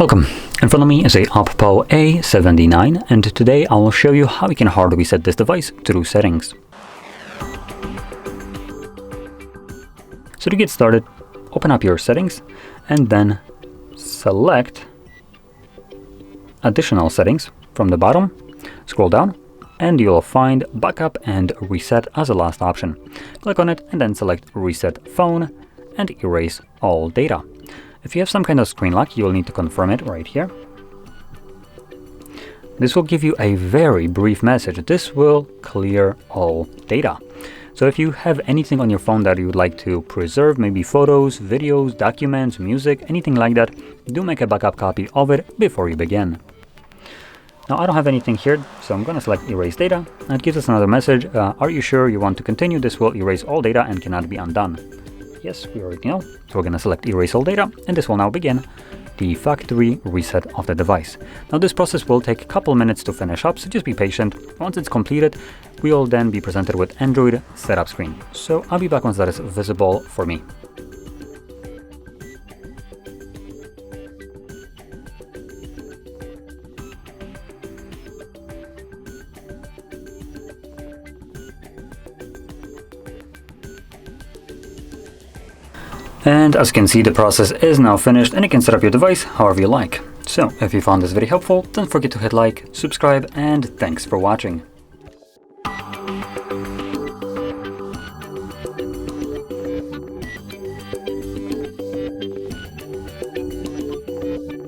Welcome. In front of me is a OPPO A79, and today I will show you how you can hard reset this device through settings. So to get started, open up your settings and then select additional settings from the bottom, scroll down, and you'll find backup and reset as a last option. Click on it and then select reset phone and erase all data. If you have some kind of screen lock, you will need to confirm it right here. This will give you a very brief message. This will clear all data. So if you have anything on your phone that you would like to preserve, maybe photos, videos, documents, music, anything like that, do make a backup copy of it before you begin. Now I don't have anything here, so I'm going to select erase data. And it gives us another message. Are you sure you want to continue? This will erase all data and cannot be undone. Yes, we already know. So we're going to select erase all data, and this will now begin the factory reset of the device. Now this process will take a couple minutes to finish up, so just be patient. Once it's completed, we will then be presented with Android setup screen. So I'll be back once that is visible for me. And as you can see, the process is now finished and you can set up your device however you like. So if you found this video helpful, don't forget to hit like, subscribe, and thanks for watching.